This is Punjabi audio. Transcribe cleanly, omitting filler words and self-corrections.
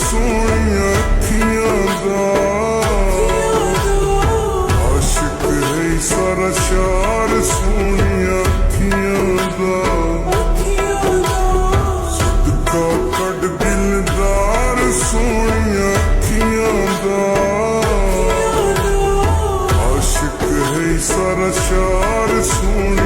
ਸੋਹਣੀਆਂ ਅੱਖੀਆਂ ਦਾ ਆਸ਼ਿਕ ਹੈ ਸਾਰਾ ਸ਼ਹਿਰ ਸੋਹਣੀਆਂ ਅੱਖੀਆਂ ਦਾ ਸਦਕਾ ਕੱਢ ਦਿਲਦਾਰ ਸੋਹਣੀਆਂ ਅੱਖੀਆਂ ਦਾ ਆਸ਼ਿਕ ਹੈ ਸਾਰਾ ਸ਼ਹਿਰ ਸੋਹਣੀਆਂ